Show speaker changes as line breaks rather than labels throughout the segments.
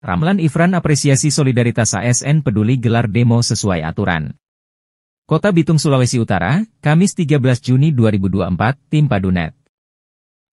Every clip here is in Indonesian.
Ramlan Ifran apresiasi solidaritas ASN peduli gelar demo sesuai aturan. Kota Bitung, Sulawesi Utara, Kamis 13 Juni 2024, Tim Padunet.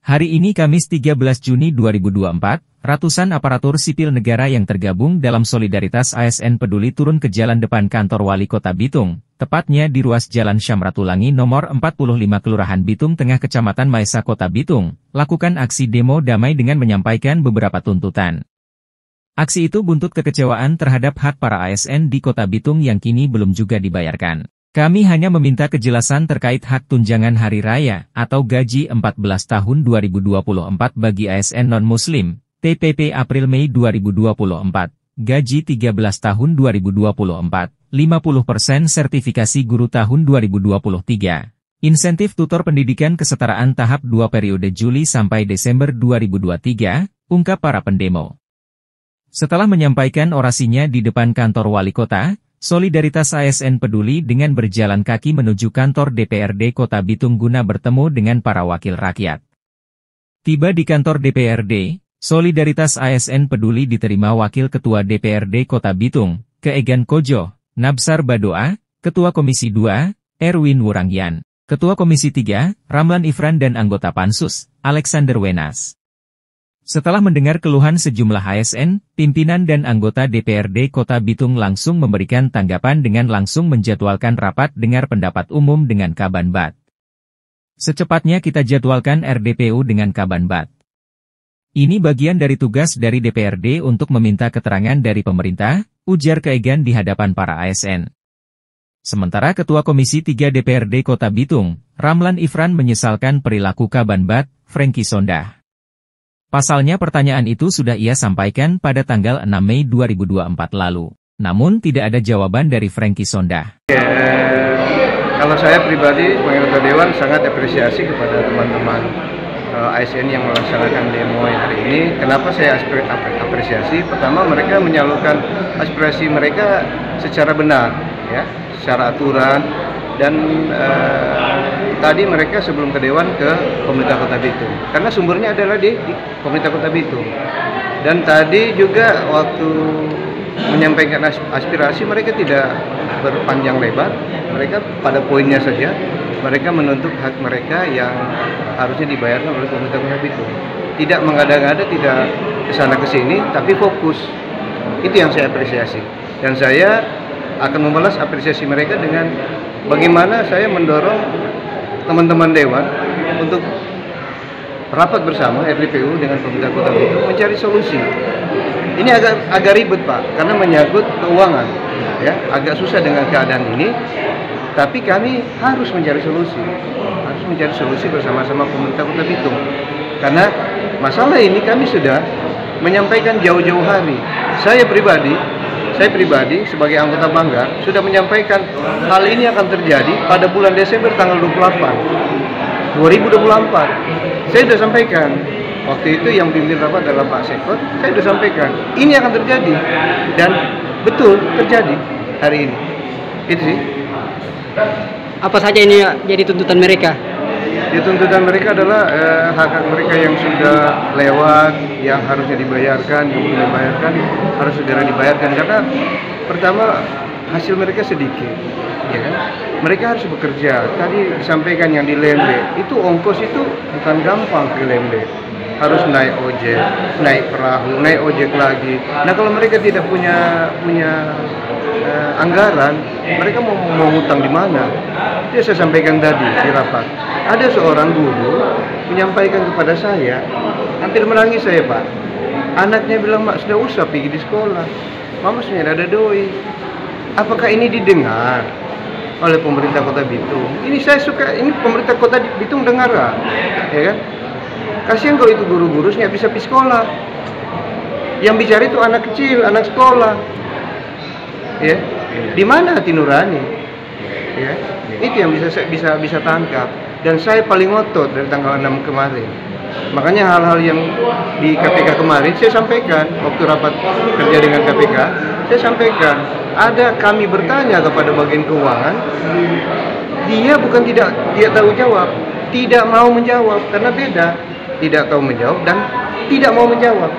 Hari ini Kamis 13 Juni 2024, ratusan aparatur sipil negara yang tergabung dalam solidaritas ASN peduli turun ke jalan depan kantor Wali Kota Bitung, tepatnya di ruas Jalan Syamratulangi nomor 45 Kelurahan Bitung Tengah Kecamatan Maesa Kota Bitung, lakukan aksi demo damai dengan menyampaikan beberapa tuntutan. Aksi itu buntut kekecewaan terhadap hak para ASN di Kota Bitung yang kini belum juga dibayarkan. Kami hanya meminta kejelasan terkait hak tunjangan hari raya atau gaji 14 tahun 2024 bagi ASN non-Muslim, TPP April-Mei 2024, gaji 13 tahun 2024, 50% sertifikasi guru tahun 2023, insentif tutor pendidikan kesetaraan tahap 2 periode Juli sampai Desember 2023, ungkap para pendemo. Setelah menyampaikan orasinya di depan kantor Wali Kota, solidaritas ASN peduli dengan berjalan kaki menuju kantor DPRD Kota Bitung guna bertemu dengan para wakil rakyat. Tiba di kantor DPRD, solidaritas ASN peduli diterima Wakil Ketua DPRD Kota Bitung, Keegan Kojo, Nabsar Badoa, Ketua Komisi 2, Erwin Wurangyan, Ketua Komisi 3, Ramlan Ifran dan anggota Pansus, Alexander Wenas. Setelah mendengar keluhan sejumlah ASN, pimpinan dan anggota DPRD Kota Bitung langsung memberikan tanggapan dengan langsung menjadwalkan rapat dengar pendapat umum dengan Kabanbat. Secepatnya kita jadwalkan RDPU dengan Kabanbat. Ini bagian dari tugas dari DPRD untuk meminta keterangan dari pemerintah, ujar Keegan di hadapan para ASN. Sementara Ketua Komisi 3 DPRD Kota Bitung, Ramlan Ifran menyesalkan perilaku Kabanbat, Franky Sondah. Pasalnya pertanyaan itu sudah ia sampaikan pada tanggal 6 Mei 2024 lalu. Namun tidak ada jawaban dari Franky Sondah.
Kalau saya pribadi sebagai Ketua Dewan sangat apresiasi kepada teman-teman ASN yang melaksanakan demo hari ini. Kenapa saya apresiasi? Pertama, mereka menyalurkan aspirasi mereka secara benar, ya, secara aturan. Dan tadi mereka sebelum ke Dewan ke pemerintah Kota Bitung, karena sumbernya adalah di pemerintah Kota Bitung. Dan tadi juga waktu menyampaikan aspirasi mereka tidak berpanjang lebar, mereka pada poinnya saja. Mereka menuntut hak mereka yang harusnya dibayarkan oleh pemerintah Kota Bitung. Tidak mengada-ngada, tidak kesana kesini, tapi fokus. Itu yang saya apresiasi. Dan saya akan membalas apresiasi mereka dengan bagaimana saya mendorong teman-teman Dewan untuk rapat bersama RDPU dengan pemerintah Kota Bitung mencari solusi. Ini agak ribet, Pak, karena menyangkut keuangan, ya, agak susah dengan keadaan ini. Tapi kami harus mencari solusi bersama-sama pemerintah Kota Bitung. Karena masalah ini kami sudah menyampaikan jauh-jauh hari. Saya pribadi sebagai anggota Banggar sudah menyampaikan hal ini akan terjadi pada bulan Desember tanggal 28 2024. Saya sudah sampaikan. Waktu itu yang pimpin rapat adalah Pak Sekot. Saya sudah sampaikan ini akan terjadi, dan betul terjadi hari ini. Itu sih.
Apa saja ini jadi tuntutan mereka?
Ya, tuntutan mereka adalah hak-hak mereka yang sudah lewat, yang harusnya dibayarkan, yang belum dibayarkan, harus segera dibayarkan. Karena pertama hasil mereka sedikit, ya kan? Mereka harus bekerja. Tadi disampaikan yang di Lembe, itu ongkos itu bukan gampang ke Lembe. Harus naik ojek, naik perahu, naik ojek lagi. Nah, kalau mereka tidak punya anggaran, mereka mau ngutang di mana? Itu saya sampaikan tadi di rapat. Ada seorang guru menyampaikan kepada saya, hampir menangis saya, Pak. Anaknya bilang, Mak, sudah usah pergi di sekolah. Mama sudah ada doi. Apakah ini didengar oleh pemerintah Kota Bitung? Ini saya suka, ini pemerintah Kota Bitung dengar, ya kan? Kasihan kalau itu guru-guru nggak bisa pergi sekolah. Yang bicara itu anak kecil, anak sekolah. Ya, di mana hati nurani? Ya, itu yang bisa tangkap. Dan saya paling ngotot dari tanggal 6 kemarin. Makanya hal-hal yang di KPK kemarin saya sampaikan waktu rapat kerja dengan KPK, saya sampaikan ada kami bertanya kepada bagian keuangan, dia bukan tidak tahu jawab, tidak mau menjawab, karena beda, tidak tahu menjawab dan tidak mau menjawab.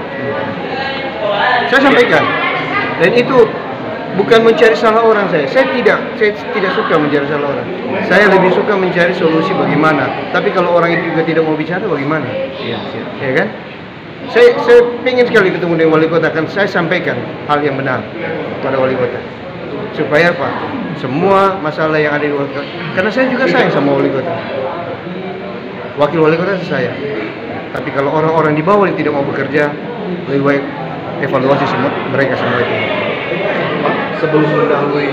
Saya sampaikan. Dan itu bukan mencari salah orang saya. Saya tidak suka mencari salah orang. Saya lebih suka mencari solusi bagaimana. Tapi kalau orang itu juga tidak mau bicara, bagaimana? Iya, ya kan? Saya ingin sekali ketemu dengan wali kota, kan saya sampaikan hal yang benar kepada wali kota. Supaya apa? Semua masalah yang ada di wali kota. Karena saya juga sayang sama wali kota. Wakil wali kota saya. Tapi kalau orang-orang di bawah yang tidak mau bekerja, lebih baik evaluasi semua mereka semua itu.
Pak, sebelum mendahului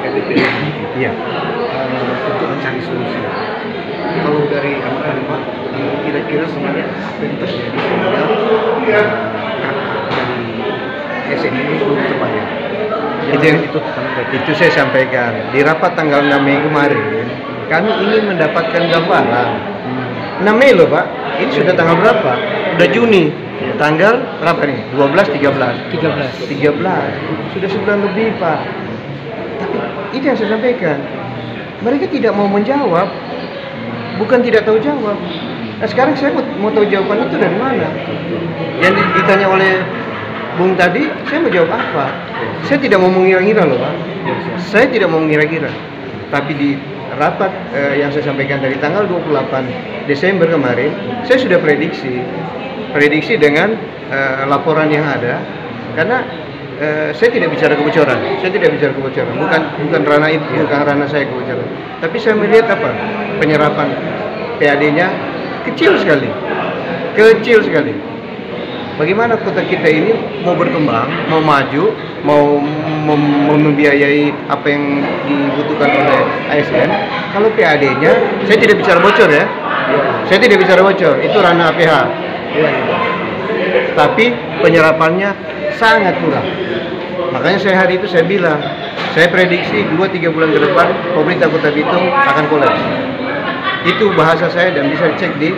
KTP,
Iya.
untuk mencari solusi. Kalau dari Anda, Pak, kira-kira sebenarnya apa yang terjadi sehingga dari SN ini belum terbayar?
Itu saya sampaikan di rapat tanggal 6 Mei kemarin. Kami ingin mendapatkan gambaran. 6 Mei loh Pak, ini sudah tanggal berapa? Udah Juni. Tanggal berapa nih? 12, 13. 13. Sudah sebulan lebih Pak. Tapi itu yang saya sampaikan. Mereka tidak mau menjawab. Bukan tidak tahu jawab. Nah sekarang saya mau tahu jawaban itu dari mana? Yang ditanya oleh Bung tadi, saya mau jawab apa? Saya tidak mau mengira-ngira loh Pak. Saya tidak mau mengira-ngira. Tapi di rapat yang saya sampaikan dari tanggal 28 Desember kemarin, saya sudah prediksi dengan laporan yang ada. Karena saya tidak bicara kebocoran. Bukan ranah itu, bukan ranah saya kebocoran. Tapi saya melihat apa? Penyerapan PAD-nya kecil sekali. Bagaimana kota kita ini mau berkembang, mau maju, mau membiayai apa yang dibutuhkan oleh ASN, kalau PAD-nya, saya tidak bicara bocor ya. Saya tidak bicara bocor, itu ranah APH. Tapi penyerapannya sangat kurang. Makanya hari itu saya bilang, saya prediksi 2-3 bulan ke depan pemerintah Kota Bitung akan kolaps. Itu bahasa saya dan bisa dicek di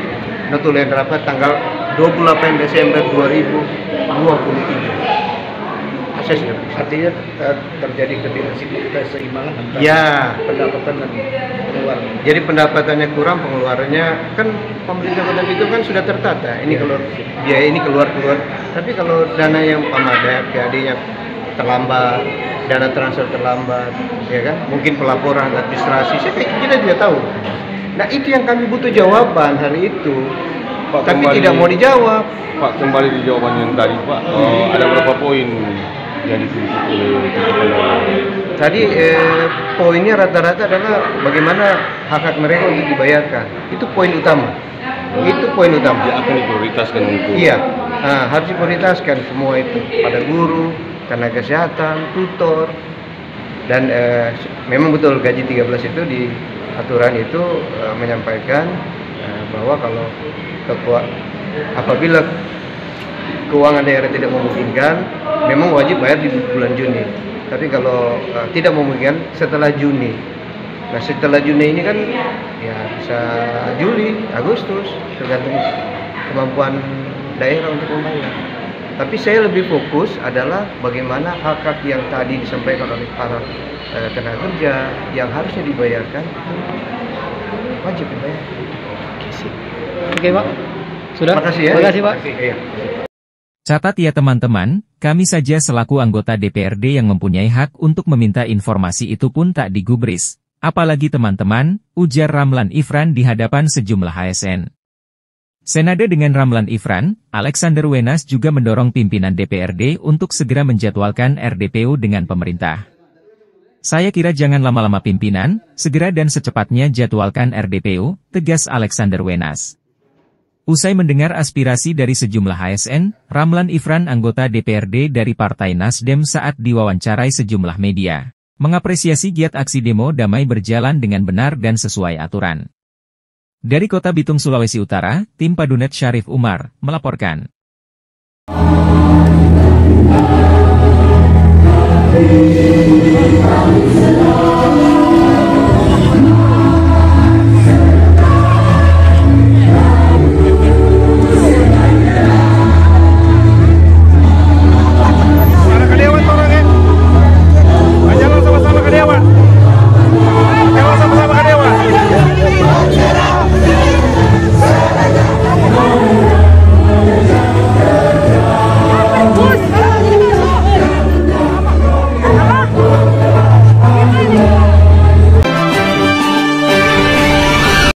notulen rapat tanggal 28 Desember 2023. Saya sudah
Artinya terjadi ketidakseimbangan
antara
pendapatan dan pengeluaran.
Jadi pendapatannya kurang, pengeluarannya kan pemerintah Kota Bitung kan sudah tertata. Ini kalau biaya ini keluar. Tapi kalau dana yang pamadat, PAD-nya terlambat, dana transfer terlambat, ya kan? Mungkin pelaporan administrasi, kita tidak tahu. Nah itu yang kami butuh jawaban hari itu.
Pak,
tapi
kembali,
tidak mau dijawab.
Pak, kembali di jawaban yang tadi Pak, ada berapa poin yang dituntut oleh
Tadi poinnya rata-rata adalah bagaimana hak-hak mereka untuk dibayarkan. Itu poin utama.
Dia akan diprioritaskan untuk.
Iya, harus diprioritaskan semua itu pada guru, tenaga kesehatan, tutor, dan memang betul gaji 13 itu di aturan itu menyampaikan bahwa kalau apabila keuangan daerah tidak memungkinkan, memang wajib bayar di bulan Juni. Tapi kalau tidak memungkinkan setelah Juni. Nah setelah Juni ini kan ya bisa Juli, Agustus, tergantung kemampuan daerah untuk membayar. Tapi saya lebih fokus adalah bagaimana hak-hak yang tadi disampaikan oleh para tenaga kerja yang harusnya dibayarkan itu wajib dibayar.
Oke Pak, sudah.
Makasih ya.
Terima kasih Pak.
Iya.
Catat ya teman-teman, kami saja selaku anggota DPRD yang mempunyai hak untuk meminta informasi itu pun tak digubris. Apalagi teman-teman, ujar Ramlan Ifran di hadapan sejumlah ASN. Senada dengan Ramlan Ifran, Alexander Wenas juga mendorong pimpinan DPRD untuk segera menjadwalkan RDPU dengan pemerintah. Saya kira jangan lama-lama pimpinan, segera dan secepatnya jadwalkan RDPU, tegas Alexander Wenas. Usai mendengar aspirasi dari sejumlah ASN, Ramlan Ifran anggota DPRD dari Partai Nasdem saat diwawancarai sejumlah media, mengapresiasi giat aksi demo damai berjalan dengan benar dan sesuai aturan. Dari Kota Bitung, Sulawesi Utara, tim Padunet Syarif Umar, melaporkan.
Salam